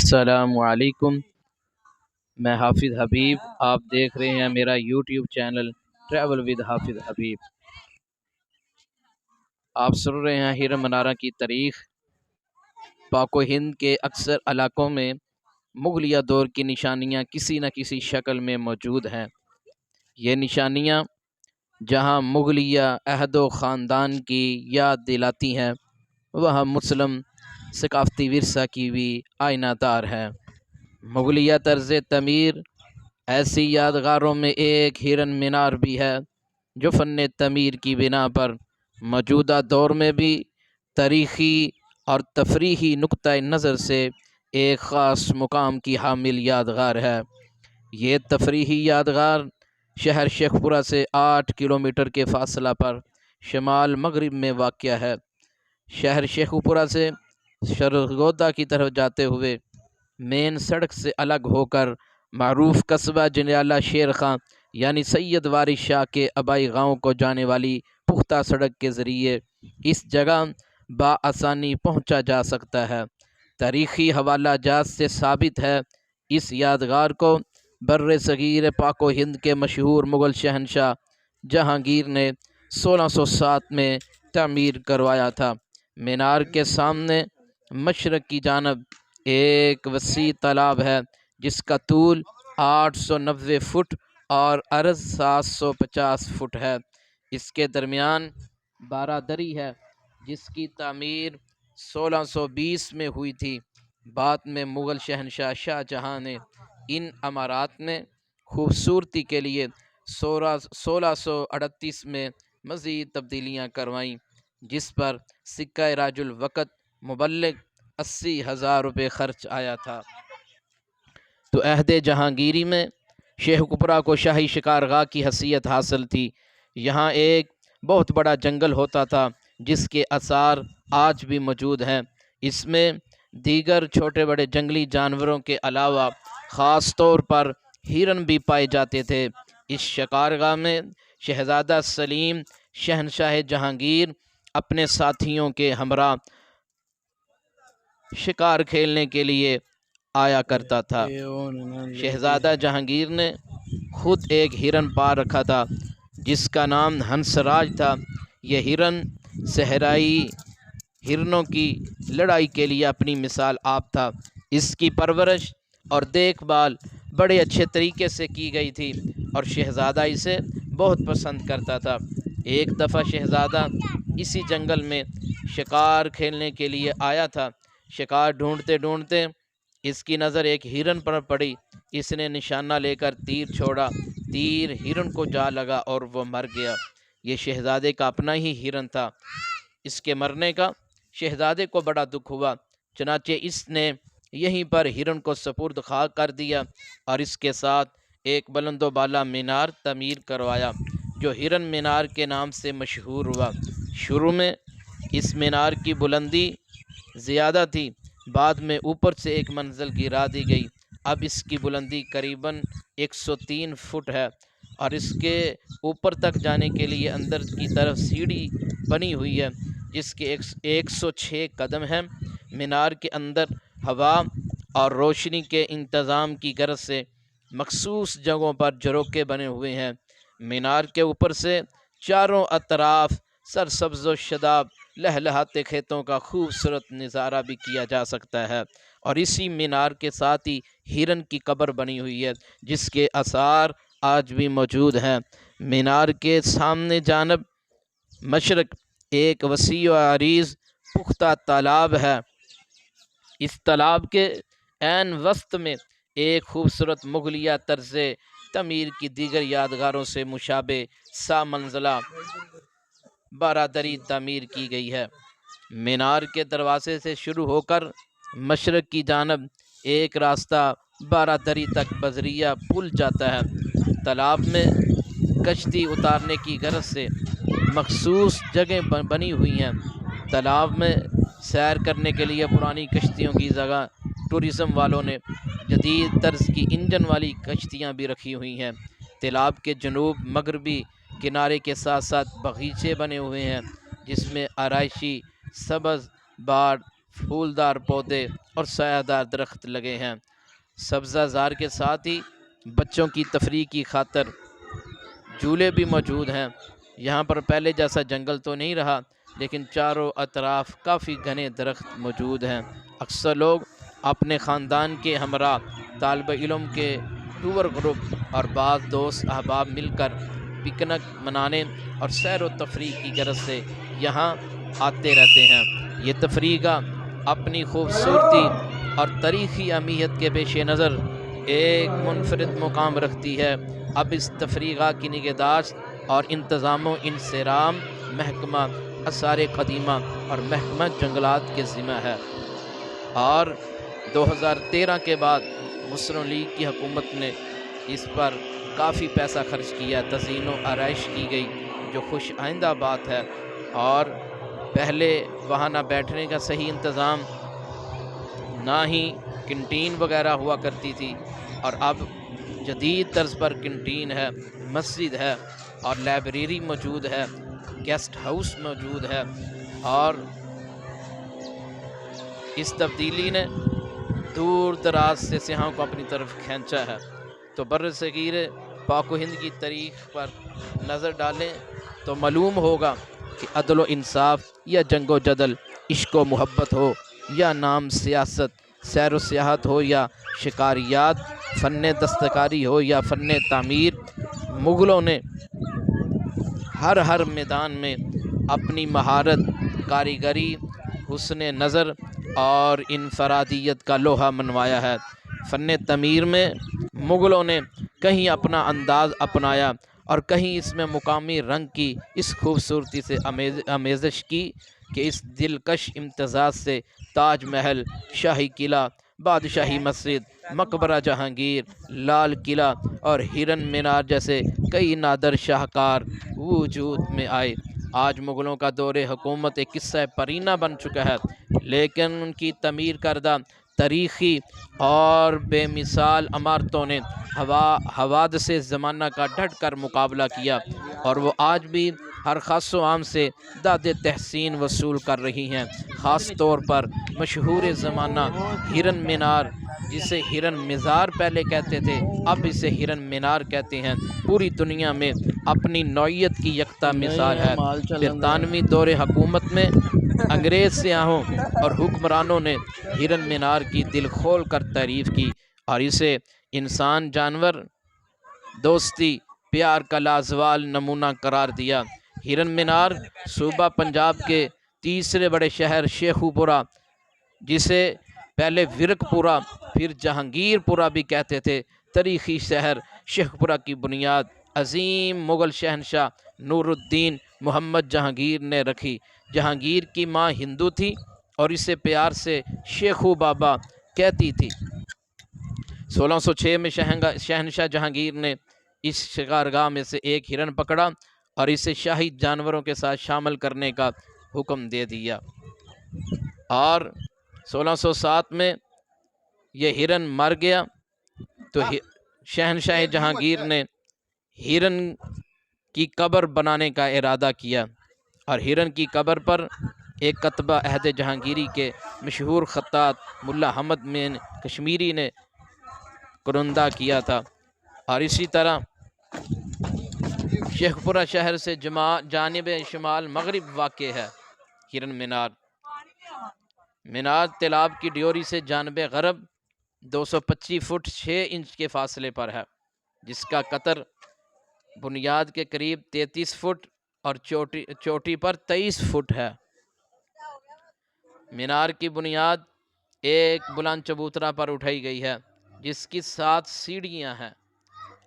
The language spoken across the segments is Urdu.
السلام علیکم، میں حافظ حبیب۔ آپ دیکھ رہے ہیں میرا یوٹیوب چینل ٹریول ود حافظ حبیب۔ آپ سن رہے ہیں ہیرا منارہ کی تاریخ۔ پاک و ہند کے اکثر علاقوں میں مغلیہ دور کی نشانیاں کسی نہ کسی شکل میں موجود ہیں۔ یہ نشانیاں جہاں مغلیہ عہد و خاندان کی یاد دلاتی ہیں، وہاں مسلم ثقافتی ورثہ کی بھی آئینہ دار ہے۔ مغلیہ طرز تعمیر ایسی یادگاروں میں ایک ہرن مینار بھی ہے، جو فن تعمیر کی بنا پر موجودہ دور میں بھی تاریخی اور تفریحی نقطۂ نظر سے ایک خاص مقام کی حامل یادگار ہے۔ یہ تفریحی یادگار شہر شیخ پورہ سے 8 کلومیٹر کے فاصلہ پر شمال مغرب میں واقع ہے۔ شہر شیخ پورہ سے سرگودا کی طرف جاتے ہوئے مین سڑک سے الگ ہو کر معروف قصبہ جنیالہ شیر خاں یعنی سید وارث شاہ کے آبائی گاؤں کو جانے والی پختہ سڑک کے ذریعے اس جگہ بآسانی پہنچا جا سکتا ہے۔ تاریخی حوالہ جات سے ثابت ہے اس یادگار کو بر صغیر پاک و ہند کے مشہور مغل شہنشاہ جہانگیر نے 1607 میں تعمیر کروایا تھا۔ مینار کے سامنے مشرق کی جانب ایک وسیع تالاب ہے، جس کا طول 890 فٹ اور عرض 750 فٹ ہے۔ اس کے درمیان بارادری ہے، جس کی تعمیر 1620 میں ہوئی تھی۔ بعد میں مغل شہنشاہ شاہ جہاں نے ان عمارات میں خوبصورتی کے لیے 1638 میں مزید تبدیلیاں کروائیں، جس پر سکہ راج الوقت مبلغ 80,000 روپے خرچ آیا تھا۔ تو عہد جہانگیری میں شیخ پورہ کو شاہی شکارگاہ کی حیثیت حاصل تھی۔ یہاں ایک بہت بڑا جنگل ہوتا تھا، جس کے آثار آج بھی موجود ہیں۔ اس میں دیگر چھوٹے بڑے جنگلی جانوروں کے علاوہ خاص طور پر ہرن بھی پائے جاتے تھے۔ اس شکارگاہ میں شہزادہ سلیم شہنشاہ جہانگیر اپنے ساتھیوں کے ہمراہ شکار کھیلنے کے لیے آیا کرتا تھا۔ شہزادہ جہانگیر نے خود ایک ہرن پال رکھا تھا، جس کا نام ہنس راج تھا۔ یہ ہرن صحرائی ہرنوں کی لڑائی کے لیے اپنی مثال آپ تھا۔ اس کی پرورش اور دیکھ بھال بڑے اچھے طریقے سے کی گئی تھی اور شہزادہ اسے بہت پسند کرتا تھا۔ ایک دفعہ شہزادہ اسی جنگل میں شکار کھیلنے کے لیے آیا تھا۔ شکار ڈھونڈتے ڈھونڈتے اس کی نظر ایک ہرن پر پڑی۔ اس نے نشانہ لے کر تیر چھوڑا۔ تیر ہرن کو جا لگا اور وہ مر گیا۔ یہ شہزادے کا اپنا ہی ہرن تھا۔ اس کے مرنے کا شہزادے کو بڑا دکھ ہوا، چنانچہ اس نے یہیں پر ہرن کو سپرد خاک کر دیا اور اس کے ساتھ ایک بلند و بالا مینار تعمیر کروایا، جو ہرن مینار کے نام سے مشہور ہوا۔ شروع میں اس مینار کی بلندی زیادہ تھی، بعد میں اوپر سے ایک منزل گرا دی گئی۔ اب اس کی بلندی قریباً 103 فٹ ہے اور اس کے اوپر تک جانے کے لیے اندر کی طرف سیڑھی بنی ہوئی ہے، جس کے 106 قدم ہیں۔ مینار کے اندر ہوا اور روشنی کے انتظام کی غرض سے مخصوص جگہوں پر جھروکے بنے ہوئے ہیں۔ مینار کے اوپر سے چاروں اطراف سرسبز و شاداب لہلہاتے کھیتوں کا خوبصورت نظارہ بھی کیا جا سکتا ہے، اور اسی مینار کے ساتھ ہی ہرن کی قبر بنی ہوئی ہے، جس کے آثار آج بھی موجود ہیں۔ مینار کے سامنے جانب مشرق ایک وسیع و عریض پختہ تالاب ہے۔ اس تالاب کے عین وسط میں ایک خوبصورت مغلیہ طرز تعمیر کی دیگر یادگاروں سے مشابہ سامنزلہ بارادری تعمیر کی گئی ہے۔ مینار کے دروازے سے شروع ہو کر مشرق کی جانب ایک راستہ بارادری تک بذریعہ پل جاتا ہے۔ تالاب میں کشتی اتارنے کی غرض سے مخصوص جگہیں بنی ہوئی ہیں۔ تالاب میں سیر کرنے کے لیے پرانی کشتیوں کی جگہ ٹورزم والوں نے جدید طرز کی انجن والی کشتیاں بھی رکھی ہوئی ہیں۔ تالاب کے جنوب مغربی کنارے کے ساتھ ساتھ باغیچے بنے ہوئے ہیں، جس میں آرائشی سبز باغ پھولدار پودے اور سایہ دار درخت لگے ہیں۔ سبزہ زار کے ساتھ ہی بچوں کی تفریح کی خاطر جھولے بھی موجود ہیں۔ یہاں پر پہلے جیسا جنگل تو نہیں رہا، لیکن چاروں اطراف کافی گھنے درخت موجود ہیں۔ اکثر لوگ اپنے خاندان کے ہمراہ، طالب علم کے ٹور گروپ اور بعض دوست احباب مل کر پکنک منانے اور سیر و تفریح کی غرض سے یہاں آتے رہتے ہیں۔ یہ تفریح گاہ اپنی خوبصورتی اور تاریخی اہمیت کے پیش نظر ایک منفرد مقام رکھتی ہے۔ اب اس تفریح گاہ کی نگہداشت اور انتظام و انصرام محکمہ آثار قدیمہ اور محکمہ جنگلات کے ذمہ ہے، اور 2013 کے بعد مسلم لیگ کی حکومت نے اس پر کافی پیسہ خرچ کیا، تزئین و آرائش کی گئی، جو خوش آئندہ بات ہے۔ اور پہلے وہاں نہ بیٹھنے کا صحیح انتظام، نہ ہی کنٹین وغیرہ ہوا کرتی تھی، اور اب جدید طرز پر کنٹین ہے، مسجد ہے اور لائبریری موجود ہے، گیسٹ ہاؤس موجود ہے۔ اور اس تبدیلی نے دور دراز سے سیاحوں کو اپنی طرف کھینچا ہے۔ تو برصغیر پاک و ہند کی تاریخ پر نظر ڈالیں تو معلوم ہوگا کہ عدل و انصاف یا جنگ و جدل، عشق و محبت ہو یا نام سیاست، سیر و سیاحت ہو یا شکاریات، فن دستکاری ہو یا فن تعمیر، مغلوں نے ہر میدان میں اپنی مہارت، کاریگری، حسن نظر اور انفرادیت کا لوہا منوایا ہے۔ فن تعمیر میں مغلوں نے کہیں اپنا انداز اپنایا اور کہیں اس میں مقامی رنگ کی اس خوبصورتی سے آمیزش کی کہ اس دلکش امتزاج سے تاج محل، شاہی قلعہ، بادشاہی مسجد، مقبرہ جہانگیر، لال قلعہ اور ہرن مینار جیسے کئی نادر شاہکار وجود میں آئے۔ آج مغلوں کا دور حکومت ایک قصہ پرینہ بن چکا ہے، لیکن ان کی تعمیر کردہ تاریخی اور بے مثال عمارتوں نے حوادث زمانہ کا ڈٹ کر مقابلہ کیا، اور وہ آج بھی ہر خاص و عام سے داد تحسین وصول کر رہی ہیں۔ خاص طور پر مشہور زمانہ ہرن مینار، جسے ہرن مزار پہلے کہتے تھے، اب اسے ہرن مینار کہتے ہیں، پوری دنیا میں اپنی نوعیت کی یکتا مثال ہے۔ برطانوی دور حکومت میں انگریز سیاحوں اور حکمرانوں نے ہرن مینار کی دل کھول کر تعریف کی اور اسے انسان جانور دوستی پیار کا لازوال نمونہ قرار دیا۔ ہرن مینار صوبہ پنجاب کے تیسرے بڑے شہر شیخو پورہ، جسے پہلے ورک پورہ پھر جہانگیر پورہ بھی کہتے تھے، تاریخی شہر شیخو پورہ کی بنیاد عظیم مغل شہنشاہ نور الدین محمد جہانگیر نے رکھی۔ جہانگیر کی ماں ہندو تھی اور اسے پیار سے شیخو بابا کہتی تھی۔ 1606 میں شہنشاہ جہانگیر نے اس شکارگاہ میں سے ایک ہرن پکڑا اور اسے شاہی جانوروں کے ساتھ شامل کرنے کا حکم دے دیا، اور 1607 میں یہ ہرن مر گیا تو شہنشاہ جہانگیر نے ہرن کی قبر بنانے کا ارادہ کیا، اور ہرن کی قبر پر ایک کتبہ عہد جہانگیری کے مشہور خطاط ملا حمد مین کشمیری نے کرندہ کیا تھا۔ اور اسی طرح شیخ پورہ شہر سے جانب شمال مغرب واقع ہے ہرن مینار۔ مینار تالاب کی ڈیوری سے جانب غرب 225 فٹ 6 انچ کے فاصلے پر ہے، جس کا قطر بنیاد کے قریب 33 فٹ اور چوٹی پر 23 فٹ ہے۔ مینار کی بنیاد ایک بلند چبوترا پر اٹھائی گئی ہے، جس کی 7 سیڑھیاں ہیں،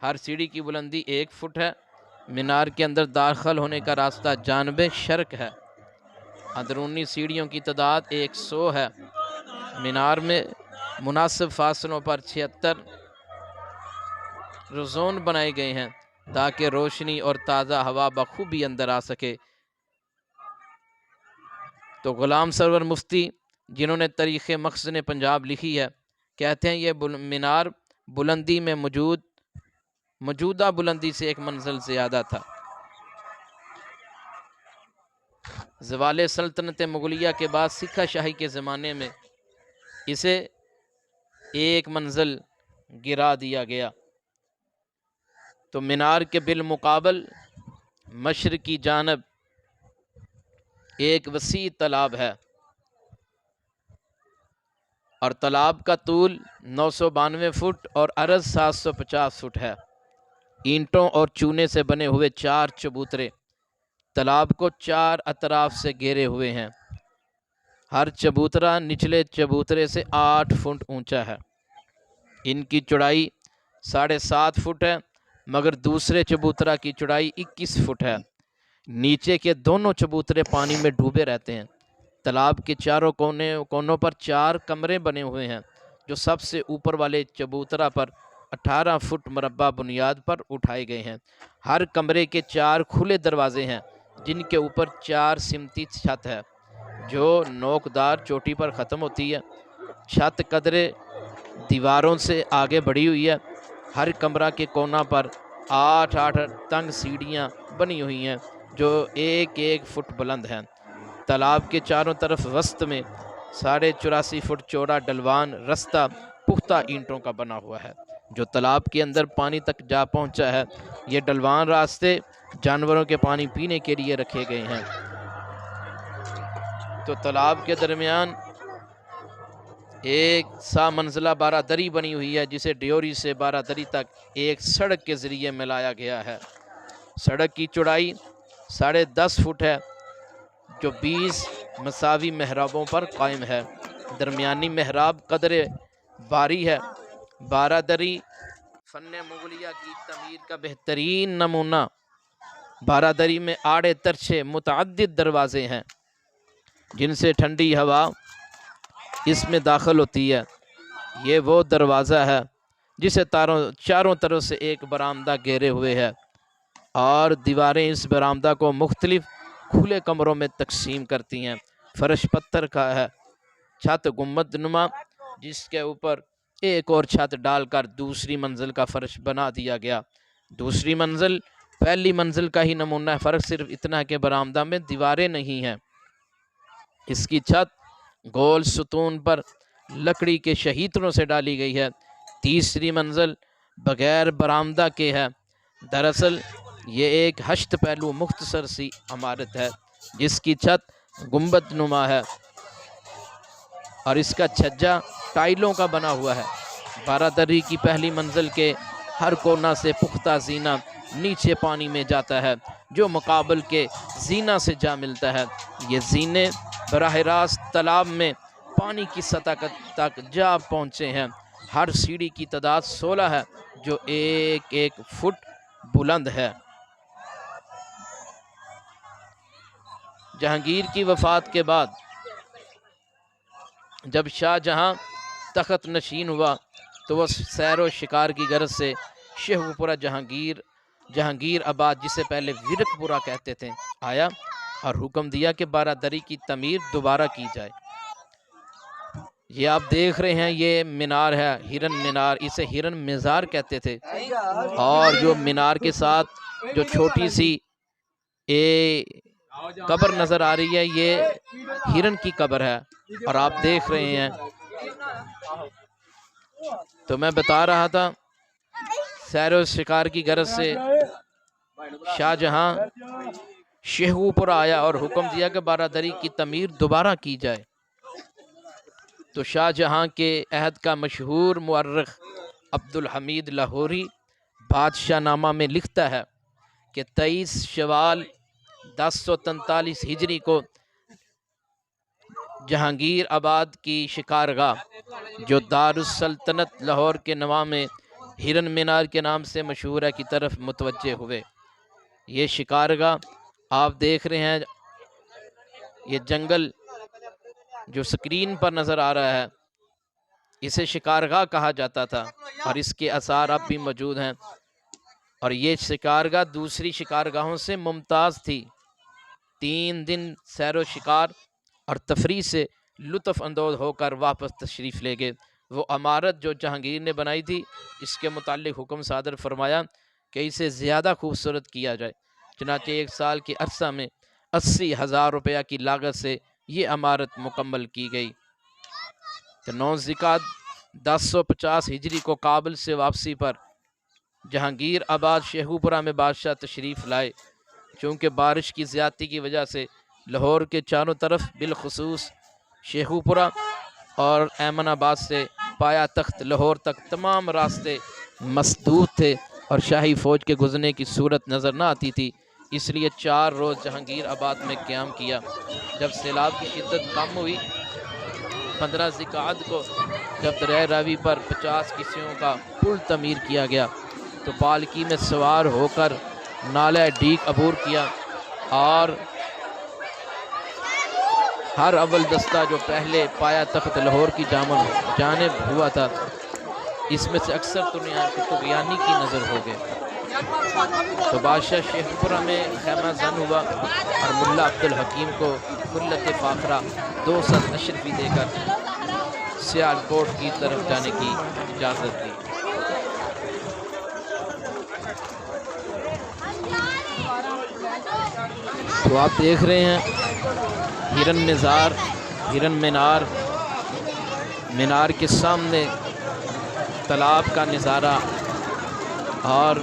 ہر سیڑھی کی بلندی 1 فٹ ہے۔ مینار کے اندر داخل ہونے کا راستہ جانب شرق ہے۔ اندرونی سیڑھیوں کی تعداد 100 ہے۔ مینار میں مناسب فاصلوں پر 76 رزون بنائے گئے ہیں تاکہ روشنی اور تازہ ہوا بخوبی اندر آ سکے۔ تو غلام سرور مفتی، جنہوں نے تاریخ مخزن پنجاب لکھی ہے، کہتے ہیں یہ مینار بلندی میں موجودہ بلندی سے 1 منزل زیادہ تھا۔ زوال سلطنت مغلیہ کے بعد سکھا شاہی کے زمانے میں اسے ایک منزل گرا دیا گیا۔ تو مینار کے بالمقابل مشرقی جانب ایک وسیع تالاب ہے، اور تالاب کا طول 992 فٹ اور عرض 750 فٹ ہے۔ اینٹوں اور چونے سے بنے ہوئے 4 چبوترے تالاب کو 4 اطراف سے گھیرے ہوئے ہیں۔ ہر چبوترا نچلے چبوترے سے 8 فٹ اونچا ہے۔ ان کی چوڑائی 7.5 فٹ ہے، مگر دوسرے چبوترا کی چوڑائی 21 فٹ ہے۔ نیچے کے دونوں چبوترے پانی میں ڈوبے رہتے ہیں۔ تالاب کے چاروں کونوں پر 4 کمرے بنے ہوئے ہیں، جو سب سے اوپر والے چبوترا پر 18 فٹ مربع بنیاد پر اٹھائے گئے ہیں۔ ہر کمرے کے 4 کھلے دروازے ہیں، جن کے اوپر 4 سمتی چھت ہے، جو نوکدار چوٹی پر ختم ہوتی ہے۔ چھت قدرے دیواروں سے آگے بڑھی ہوئی ہے۔ ہر کمرہ کے کونا پر 8 تنگ سیڑھیاں بنی ہوئی ہیں، جو 1 فٹ بلند ہیں۔ تالاب کے چاروں طرف وسط میں 84.5 فٹ چوڑا ڈلوان رستہ پختہ اینٹوں کا بنا ہوا ہے، جو تالاب کے اندر پانی تک جا پہنچا ہے۔ یہ ڈلوان راستے جانوروں کے پانی پینے کے لیے رکھے گئے ہیں۔ تو تالاب کے درمیان ایک سا منزلہ بارہ دری بنی ہوئی ہے، جسے ڈیوری سے بارہ دری تک ایک سڑک کے ذریعے ملایا گیا ہے۔ سڑک کی چوڑائی 10.5 فٹ ہے، جو 20 مساوی محرابوں پر قائم ہے۔ درمیانی محراب قدر باری ہے۔ بارہ دری فن مغلیہ کی تعمیر کا بہترین نمونہ۔ بارہ دری میں آڑے ترچھے متعدد دروازے ہیں، جن سے ٹھنڈی ہوا اس میں داخل ہوتی ہے۔ یہ وہ دروازہ ہے جسے چاروں طرف سے ایک برآمدہ گھیرے ہوئے ہے، اور دیواریں اس برآمدہ کو مختلف کھلے کمروں میں تقسیم کرتی ہیں۔ فرش پتھر کا ہے، چھت گنبد نما، جس کے اوپر ایک اور چھت ڈال کر دوسری منزل کا فرش بنا دیا گیا۔ دوسری منزل پہلی منزل کا ہی نمونہ ہے، فرق صرف اتنا کہ برآمدہ میں دیواریں نہیں ہیں۔ اس کی چھت گول ستون پر لکڑی کے شہیتروں سے ڈالی گئی ہے۔ تیسری منزل بغیر برآمدہ کے ہے۔ دراصل یہ ایک 8 پہلو مختصر سی عمارت ہے، جس کی چھت گنبد نما ہے، اور اس کا چھجا ٹائلوں کا بنا ہوا ہے۔ بارہ دری کی پہلی منزل کے ہر کونا سے پختہ زینہ نیچے پانی میں جاتا ہے، جو مقابل کے زینہ سے جا ملتا ہے۔ یہ زینے براہ راست تالاب میں پانی کی سطح تک جا پہنچے ہیں۔ ہر سیڑھی کی تعداد 16 ہے، جو 1 فٹ بلند ہے۔ جہانگیر کی وفات کے بعد جب شاہ جہاں تخت نشین ہوا، تو وہ سیر و شکار کی غرض سے شیخو پورہ جہانگیر آباد، جسے پہلے ورک پورہ کہتے تھے، آیا اور حکم دیا کہ بارہ دری کی تعمیر دوبارہ کی جائے۔ یہ آپ دیکھ رہے ہیں، یہ مینار ہے، ہرن مینار، اسے ہرن مزار کہتے تھے۔ اور جو مینار کے ساتھ جو چھوٹی سی قبر نظر آ رہی ہے، یہ ہرن کی قبر ہے، اور آپ دیکھ رہے ہیں۔ تو میں بتا رہا تھا، سیر و شکار کی غرض سے شاہ جہاں شیخو پورہ آیا اور حکم دیا کہ بارہ دری کی تعمیر دوبارہ کی جائے۔ تو شاہ جہاں کے عہد کا مشہور مورخ عبدالحمید لاہوری بادشاہ نامہ میں لکھتا ہے کہ 23 شوال 1043 ہجری کو جہانگیر آباد کی شکارگاہ، جو دارالسلطنت لاہور کے نواح میں ہرن مینار کے نام سے مشہور ہے، کی طرف متوجہ ہوئے۔ یہ شکارگاہ آپ دیکھ رہے ہیں، یہ جنگل جو سکرین پر نظر آ رہا ہے، اسے شکارگاہ کہا جاتا تھا، اور اس کے آثار اب بھی موجود ہیں۔ اور یہ شکارگاہ دوسری شکارگاہوں سے ممتاز تھی۔ 3 دن سیر و شکار اور تفریح سے لطف اندوز ہو کر واپس تشریف لے گئے۔ وہ عمارت جو جہانگیر نے بنائی تھی، اس کے متعلق حکم صادر فرمایا کہ اسے زیادہ خوبصورت کیا جائے۔ چنانچہ 1 سال کے عرصہ میں 80,000 روپیہ کی لاگت سے یہ عمارت مکمل کی گئی۔ تو 9 ذوالقعدہ 1050 ہجری کو کابل سے واپسی پر جہانگیر آباد شیخو پورہ میں بادشاہ تشریف لائے۔ چونکہ بارش کی زیادتی کی وجہ سے لاہور کے چاروں طرف بالخصوص شیخو پورہ اور ایمن آباد سے پایا تخت لاہور تک تمام راستے مسدود تھے اور شاہی فوج کے گزرنے کی صورت نظر نہ آتی تھی، اس لیے 4 روز جہانگیر آباد میں قیام کیا۔ جب سیلاب کی شدت کم ہوئی، 15 ذوالقعدہ کو جب دریائے راوی پر 50 کسیوں کا پل تعمیر کیا گیا تو پالکی میں سوار ہو کر نالہ ڈیک عبور کیا، اور ہر اول دستہ جو پہلے پایا تخت لاہور کی جانب ہوا تھا، اس میں سے اکثر طغیانی کی نظر ہو گئے۔ تو بادشاہ شیخو پورہ میں خیمہ زن ہوا اور ملا عبدالحکیم کو خلت فاخرہ 200 اشرفی دے کر سیالکوٹ کی طرف جانے کی اجازت دی۔ تو آپ دیکھ رہے ہیں ہرن مینار کے سامنے تالاب کا نظارہ اور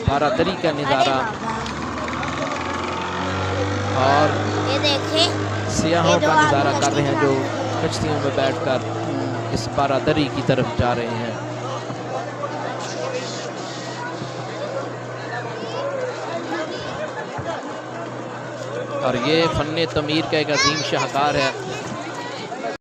بارادری کا نظارہ اور سیاحوں کا نظارہ کر رہے ہیں جو کشتیوں میں بیٹھ کر اس بارادری کی طرف جا رہے ہیں۔ اور یہ فن تعمیر کا ایک عظیم شاہکار ہے